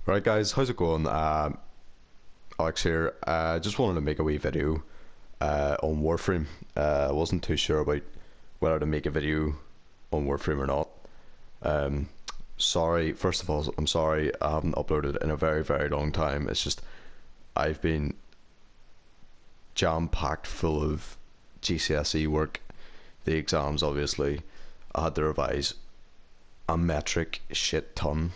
Right, guys, how's it going? Alex here. Just wanted to make a wee video on Warframe. I wasn't too sure about whether to make a video on Warframe or not. Um, Sorry, first of all, I'm sorry I haven't uploaded in a very, very long time. It's just I've been jam-packed full of GCSE work, the exams obviously. I had to revise a metric shit ton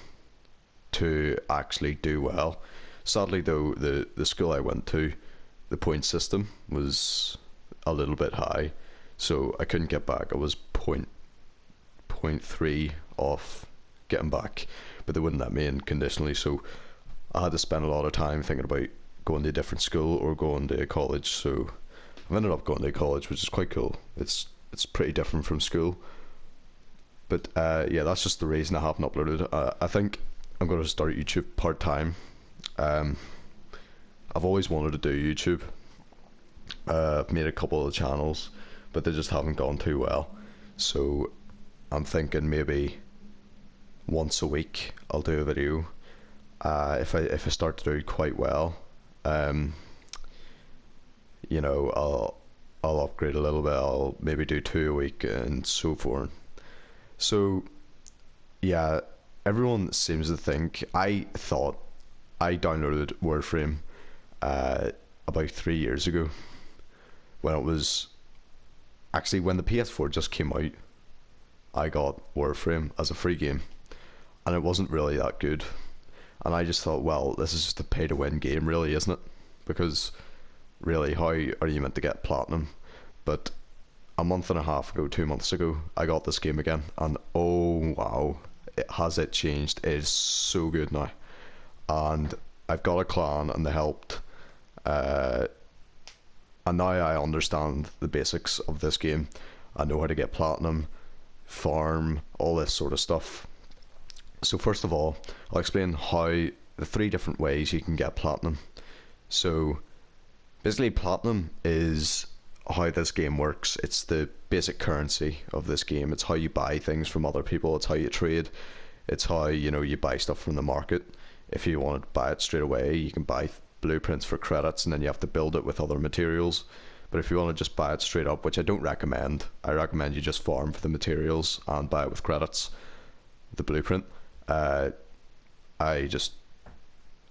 to actually do well. Sadly, though, the school I went to, the point system was a little bit high, so I couldn't get back. I was point three off getting back, but they wouldn't let me in conditionally, so I had to spend a lot of time thinking about going to a different school or going to college. So I've ended up going to college, which is quite cool. It's pretty different from school, but yeah, that's just the reason I haven't uploaded. I think I'm going to start YouTube part-time. I've always wanted to do YouTube. I've made a couple of channels, but they just haven't gone too well. So I'm thinking maybe once a week I'll do a video. If I start to do quite well, you know, I'll upgrade a little bit. I'll maybe do two a week and so forth. So yeah, everyone seems to think, I thought I downloaded Warframe about 3 years ago, when it was actually when the PS4 just came out. I got Warframe as a free game, and it wasn't really that good. And I just thought, well, this is just a pay to win game, really, isn't it? Because really, how are you meant to get platinum? But a month and a half ago, 2 months ago, I got this game again, and oh wow, it changed. It is so good now, and I've got a clan and they helped, and now I understand the basics of this game. I know how to get platinum, farm, all this sort of stuff. So first of all, I'll explain how the three different ways you can get platinum. So basically, platinum is how this game works. It's the basic currency of this game. It's how you buy things from other people. It's how you trade. It's how, you know, you buy stuff from the market. If you want to buy it straight away, you can buy blueprints for credits, and then you have to build it with other materials. But if you want to just buy it straight up, which I don't recommend, I recommend you just farm for the materials and buy it with credits, the blueprint. I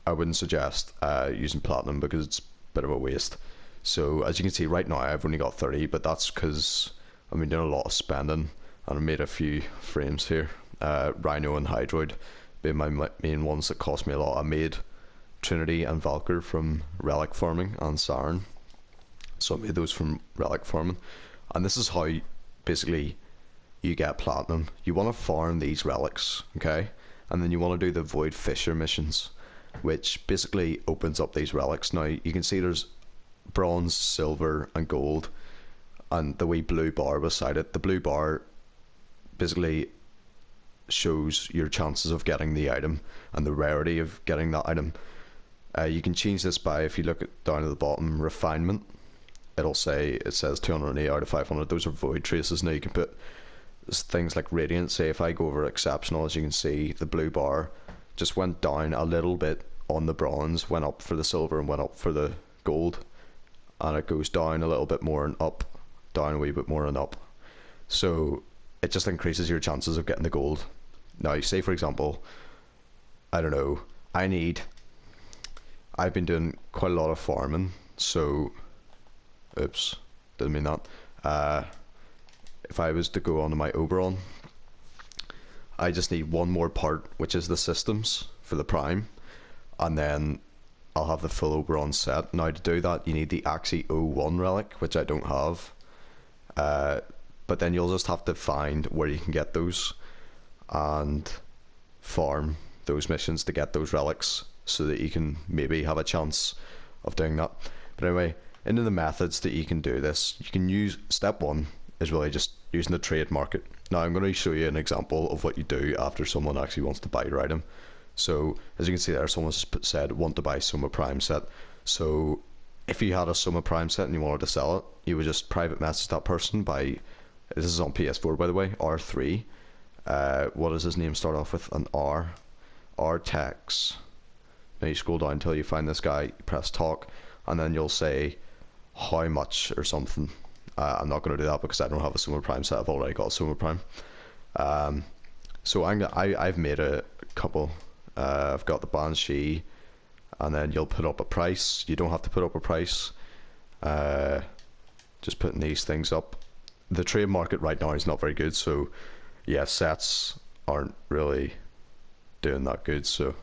wouldn't suggest using platinum, because it's a bit of a waste. So as you can see right now, I've only got 30, but that's because I've been doing a lot of spending, and I made a few frames here. Rhino and Hydroid being my main ones that cost me a lot. I made Trinity and Valkyr from relic farming, and Siren, so I made those from relic farming. And this is how basically you get platinum. You want to farm these relics, okay, and then you want to do the Void Fissure missions, which basically opens up these relics. Now you can see there's bronze, silver and gold, and the wee blue bar beside it. The blue bar basically shows your chances of getting the item and the rarity of getting that item. You can change this by, if you look down at the bottom, refinement, it says 208 out of 500. Those are void traces. Now you can put things like radiant. Say if I go over exceptional, as you can see, the blue bar just went down a little bit on the bronze, went up for the silver and went up for the gold, and it goes down a little bit more and up, down a wee bit more and up. So it just increases your chances of getting the gold. Now say for example, I don't know, I've been doing quite a lot of farming, so oops, didn't mean that. If I was to go onto my Oberon, I just need one more part, which is the systems for the prime, and then I'll have the full Oberon set. Now to do that, you need the Axie 01 relic, which I don't have, but then you'll just have to find where you can get those and farm those missions to get those relics, so that you can maybe have a chance of doing that. But anyway, into the methods that you can do this, you can use, step one is really just using the trade market. Now I'm going to show you an example of what you do after someone actually wants to buy your item. So as you can see there, someone said want to buy Soma Prime set. So if you had a Soma Prime set and you wanted to sell it, you would just private message that person by, this is on PS4 by the way, R3. What does his name start off with? An R. Rtex. and you scroll down until you find this guy, you press talk, and then you'll say how much or something. I'm not going to do that because I don't have a Summer Prime set. I've already got Summer Prime. So I've made a couple. I've got the Banshee, and then you'll put up a price. You don't have to put up a price. Just putting these things up. The trade market right now is not very good, so yeah, sets aren't really doing that good. So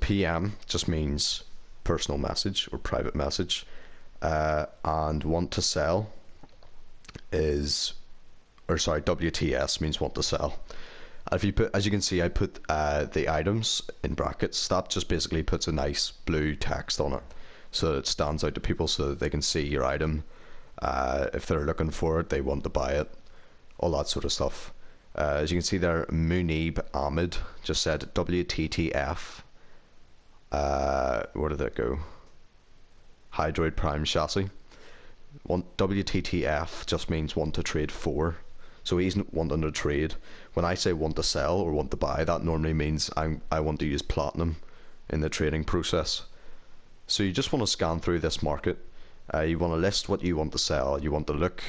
PM just means personal message or private message, and want to sell is, or sorry, WTS means want to sell. If you put, as you can see, I put the items in brackets. That just basically puts a nice blue text on it, so that it stands out to people, so that they can see your item. If they're looking for it, they want to buy it, all that sort of stuff. As you can see there, Munib Ahmed just said WTTF. Where did that go? Hydroid Prime Chassis. WTTF just means want to trade for. So he's wanting to trade. When I say want to sell or want to buy, that normally means I want to use platinum in the trading process. So you just want to scan through this market. You want to list what you want to sell. You want to look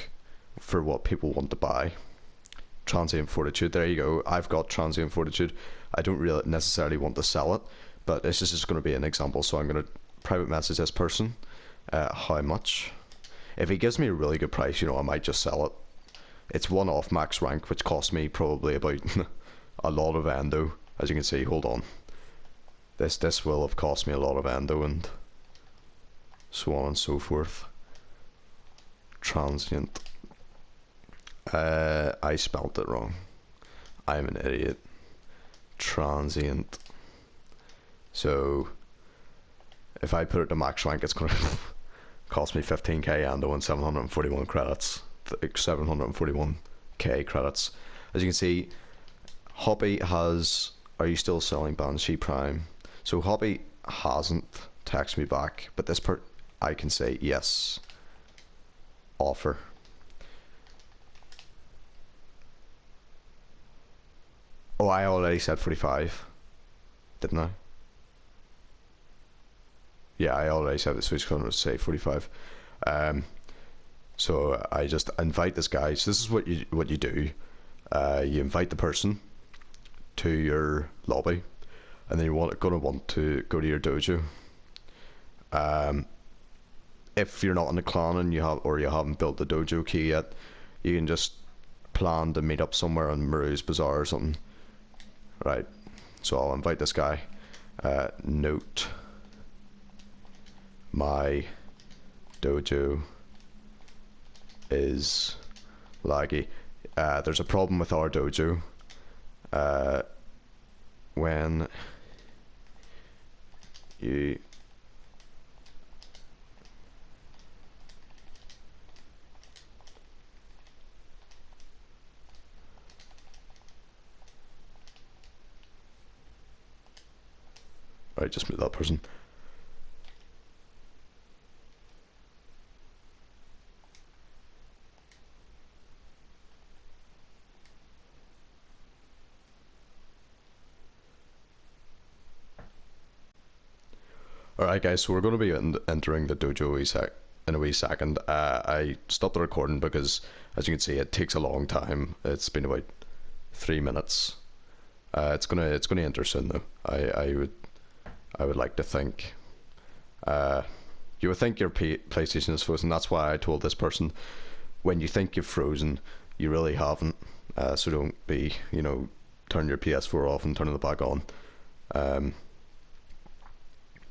for what people want to buy. Transient Fortitude, there you go. I've got Transient Fortitude. I don't really necessarily want to sell it, but this is just going to be an example. So I'm going to private message this person. How much? If he gives me a really good price, I might just sell it. It's one off max rank, which cost me probably about a lot of endo. As you can see, hold on. This will have cost me a lot of endo and so on and so forth. Transient. I spelled it wrong. I'm an idiot. Transient. So if I put it to max rank, it's going to cost me 15k endo and 741 credits. 741k credits. As you can see, Hobby has, are you still selling Banshee Prime? So Hobby hasn't texted me back, but this part I can say yes. Offer. Oh, I already said 45, didn't I? Yeah, I already said this, so it's going to say 45. So I just invite this guy. So this is what you do. You invite the person to your lobby, and then you're going to want to go to your dojo. If you're not in the clan and you haven't built the dojo key yet, you can just plan to meet up somewhere on Maroo's Bazaar or something. Right. So I'll invite this guy. Note, my dojo is laggy. There's a problem with our dojo. When you right, just meet that person. Alright guys, so we're going to be entering the dojo in a wee second. I stopped the recording because, as you can see, it takes a long time. It's been about 3 minutes. It's gonna enter soon though. I would like to think. You would think your PlayStation is frozen. That's why I told this person, when you think you've frozen, you really haven't. So don't be, turn your PS4 off and turn it back on.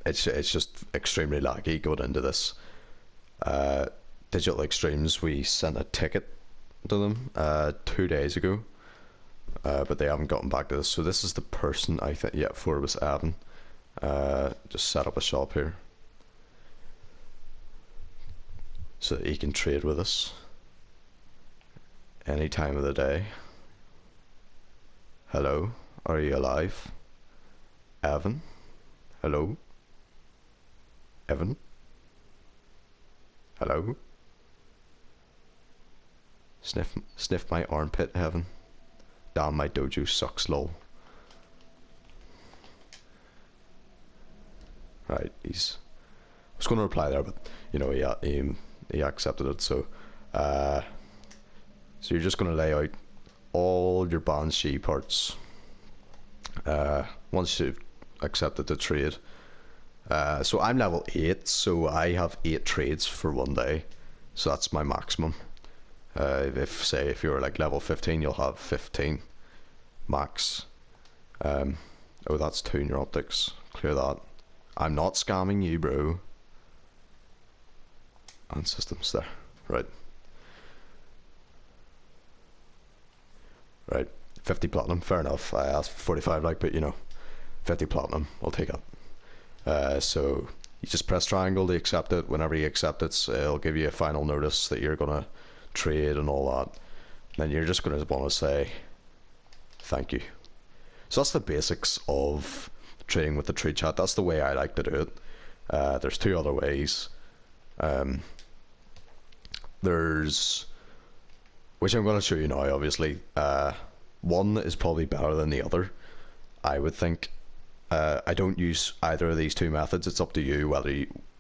It's just extremely laggy going into this. Digital Extremes, we sent a ticket to them 2 days ago, but they haven't gotten back to us. So this is the person I think. Yeah, before it was Evan. Just set up a shop here so that he can trade with us any time of the day. Hello, are you alive? Evan? Hello? Evan? Hello? Sniff my armpit, Evan. Damn, my dojo sucks, lol. Right, I was going to reply there, but you know he accepted it. So so you're just going to lay out all your Banshee parts once you've accepted the trade. So I'm level 8, so I have 8 trades for one day, so that's my maximum. If you're like level 15, you'll have 15 max. Oh, that's 2 in your optics. Clear that. I'm not scamming you, bro. And systems there. Right. Right. 50 platinum. Fair enough. I asked for 45, like, but you know, 50 platinum. I'll take it. So you just press triangle to accept it. Whenever you accept it, it'll give you a final notice that you're gonna trade and all that. Then you're just gonna want to say thank you. So that's the basics of trading with the trade chat. That's the way I like to do it. There's 2 other ways. There's, which I'm going to show you now, obviously. One is probably better than the other, I would think. I don't use either of these 2 methods. It's up to you whether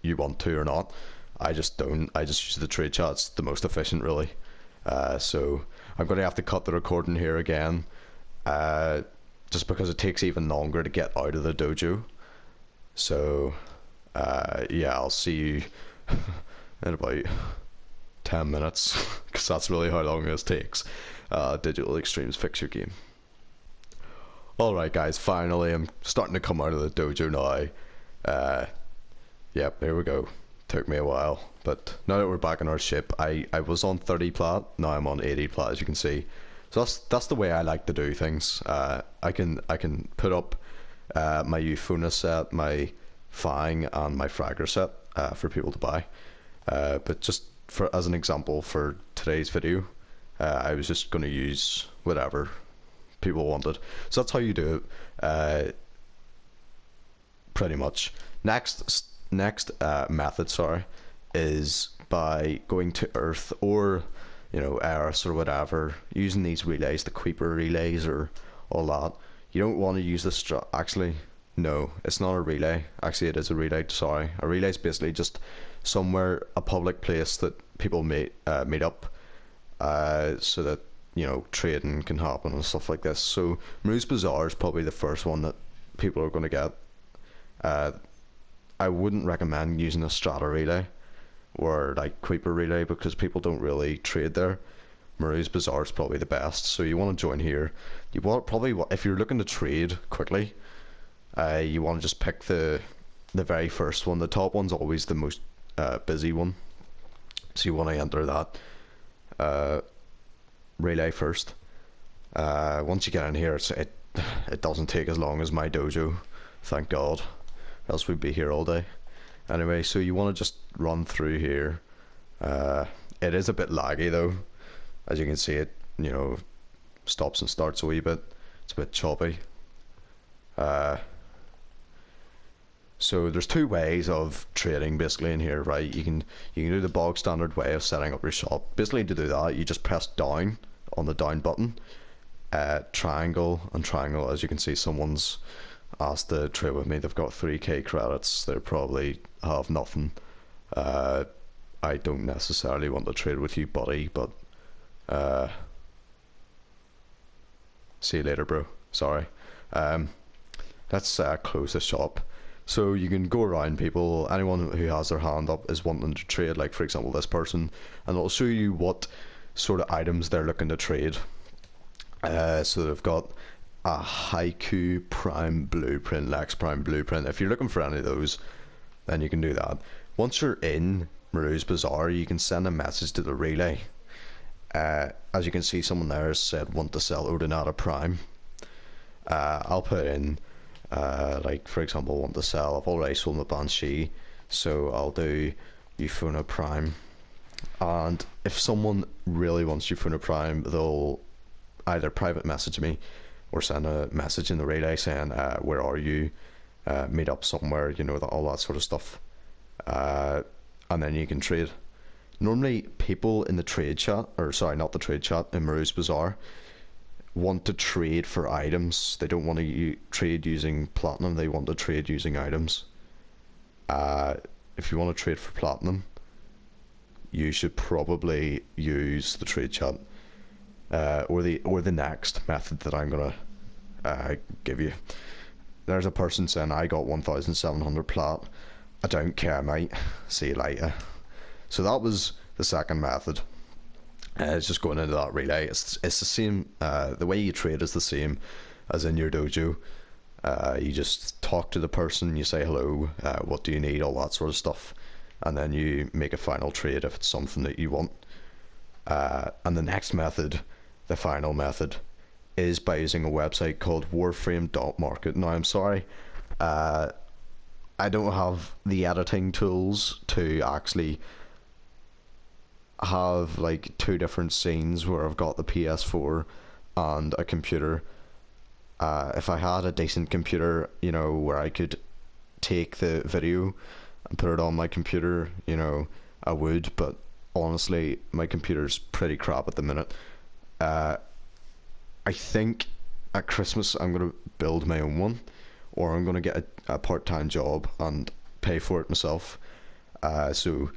you want to or not. I just don't. I just use the trade chat. It's the most efficient, really. So I'm going to have to cut the recording here again, just because it takes even longer to get out of the dojo. So yeah, I'll see you in about 10 minutes, because that's really how long this takes. Digital Extremes, fix your game. Alright guys, finally I'm starting to come out of the dojo now. Yep, here we go. Took me a while, but now that we're back in our ship, I was on 30 plat, now I'm on 80 plat, as you can see. So that's the way I like to do things. I can put up my Euphona set, my Fang, and my Fragger set for people to buy. But just as an example for today's video, I was just going to use whatever people wanted. So that's how you do it, pretty much. Next method, sorry, is by going to Earth or, you know, Eris or whatever, using these relays, the Creeper relays or all that. You don't want to use this actually, no, it's not a relay. Actually, it is a relay, sorry. A relay is basically just somewhere, a public place that people meet up, so that, you know, trading can happen and stuff like this. So Maroo's Bazaar is probably the first one that people are going to get. I wouldn't recommend using a strata relay or like Creeper relay, because people don't really trade there. Maroo's Bazaar is probably the best, so you want to join here. You want probably, if you're looking to trade quickly, you want to just pick the very first one. The top one's always the most busy one, so you want to enter that relay first. Once you get in here, it doesn't take as long as my dojo, thank God, else we'd be here all day. Anyway, so you want to just run through here. It is a bit laggy though, as you can see. It, you know, stops and starts a wee bit. It's a bit choppy. So there's 2 ways of trading basically in here, right? You can do the bog standard way of setting up your shop. Basically, to do that, you just press down on the down button, triangle and triangle. As you can see, someone's asked to trade with me. They've got 3k credits. They probably have nothing. I don't necessarily want to trade with you, buddy, but see you later, bro. Sorry. Let's close the shop. So you can go around people. Anyone who has their hand up is wanting to trade, like for example this person, and it'll show you what sort of items they're looking to trade. So they've got a Haiku Prime Blueprint, Lex Prime Blueprint. If you're looking for any of those, then you can do that. Once you're in Maroo's Bazaar, you can send a message to the relay. As you can see, someone there has said want to sell Ordinata Prime. I'll put in like for example want to sell, I've already sold my Banshee, so I'll do Euphona Prime. And if someone really wants Euphona Prime, they'll either private message me or send a message in the relay saying where are you, meet up somewhere, you know, all that sort of stuff, and then you can trade. Normally people in the trade chat, or sorry, not the trade chat, in Maroo's Bazaar, want to trade for items. They don't want to trade using platinum, they want to trade using items. if you want to trade for platinum, you should probably use the trade chat, or the next method that I'm gonna give you. There's a person saying I got 1,700 plat. I don't care, mate. See you later. So that was the second method. It's just going into that relay. It's the same. The way you trade is the same as in your dojo. You just talk to the person. You say hello. What do you need? All that sort of stuff, and then you make a final trade if it's something that you want. And the next method, the final method, is by using a website called Warframe.market. Now, I'm sorry, I don't have the editing tools to actually have like two different scenes where I've got the PS4 and a computer. If I had a decent computer, you know, where I could take the video and put it on my computer, you know, I would, but honestly, my computer's pretty crap at the minute. I think at Christmas I'm going to build my own one, or I'm going to get a part-time job and pay for it myself. So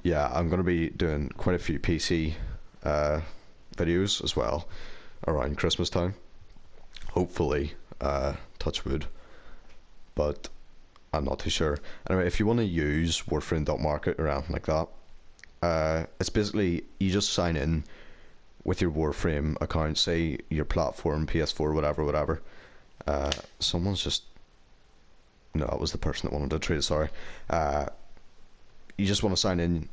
yeah, I'm going to be doing quite a few PC videos as well around Christmas time. Hopefully, touch wood, but I'm not too sure. Anyway, if you want to use Warframe.market or anything like that, it's basically you just sign in with your Warframe account, say your platform, PS4, whatever. Someone's just... No, that was the person that wanted to trade, sorry. You just want to sign in,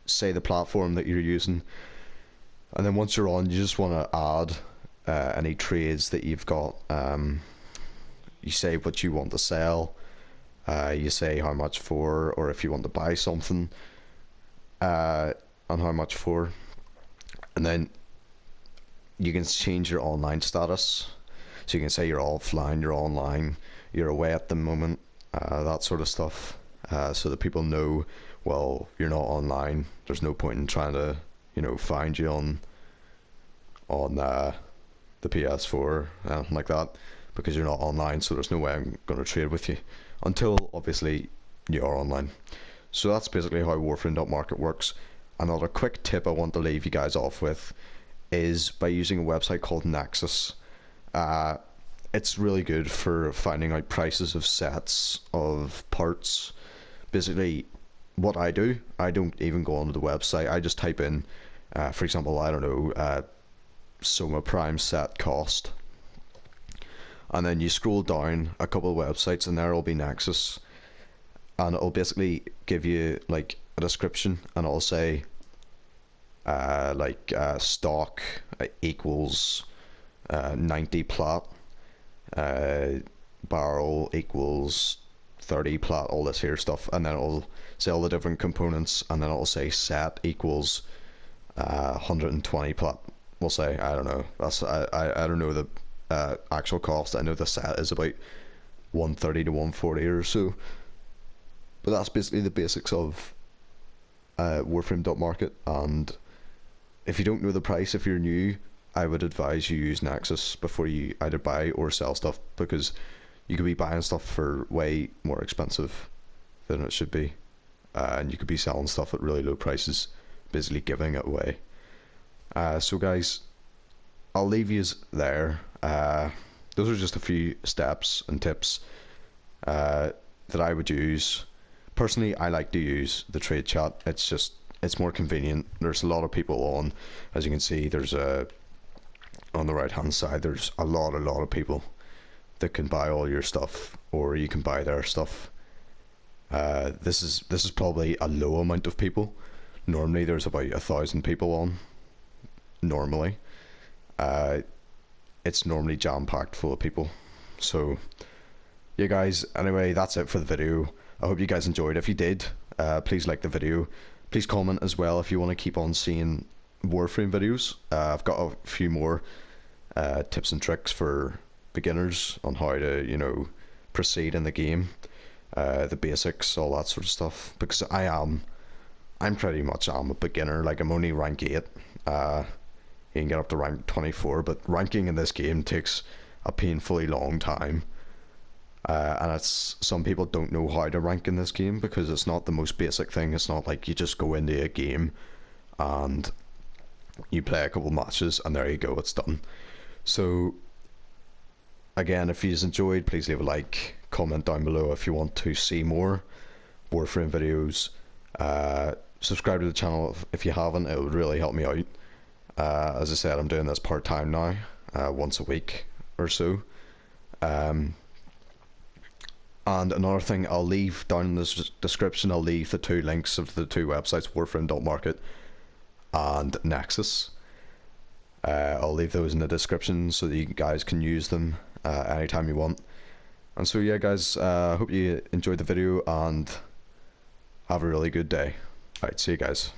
say the platform that you're using, and then once you're on, you just want to add any trades that you've got. You say what you want to sell, you say how much for, or if you want to buy something, and how much for, and then you can change your online status. So you can say you're offline, you're online, you're away at the moment, that sort of stuff, so that people know, well, you're not online. There's no point in trying to, you know, find you on the PS4, anything like that, because you're not online. So there's no way I'm going to trade with you until obviously you are online. So that's basically how Warframe.market works. Another quick tip I want to leave you guys off with is by using a website called Nexus. It's really good for finding out prices of sets, of parts. Basically, what I do, I don't even go onto the website. I just type in, for example, I don't know, Soma Prime set cost. And then you scroll down a couple of websites and there will be Nexus. And it'll basically give you like a description, and it'll say stock equals 90 plat, barrel equals 30 plat, all this here stuff, and then it'll say all the different components, and then it'll say set equals 120 plat. We'll say, I don't know, that's I don't know the actual cost. I know the set is about 130 to 140 or so, but that's basically the basics of Warframe.market. And if you don't know the price, if you're new, I would advise you use Nexus before you either buy or sell stuff, because you could be buying stuff for way more expensive than it should be, and you could be selling stuff at really low prices, basically giving it away. So guys, I'll leave you there. Those are just a few steps and tips that I would use. Personally, I like to use the trade chat. It's more convenient. There's a lot of people on, as you can see. There's on the right hand side, there's a lot of people that can buy all your stuff, or you can buy their stuff. This is probably a low amount of people. Normally there's about 1,000 people on. Normally, it's normally jam-packed full of people. So yeah guys, anyway, that's it for the video. I hope you guys enjoyed. If you did, please like the video. Please comment as well if you want to keep on seeing Warframe videos. I've got a few more tips and tricks for beginners on how to, you know, proceed in the game, the basics, all that sort of stuff, because I'm pretty much a beginner. Like, I'm only rank 8. You can get up to rank 24, but ranking in this game takes a painfully long time. And it's some people don't know how to rank in this game because it's not the most basic thing. It's not like you just go into a game and you play a couple matches and there you go, it's done. So again, if you've enjoyed, please leave a like, comment down below if you want to see more Warframe videos. Subscribe to the channel if you haven't, it would really help me out. As I said, I'm doing this part-time now, once a week or so. And another thing, I'll leave down in the description, I'll leave the 2 links of the 2 websites, Warframe.market and Nexus. I'll leave those in the description so that you guys can use them anytime you want. And so yeah guys, I hope you enjoyed the video and have a really good day. Alright, see you guys.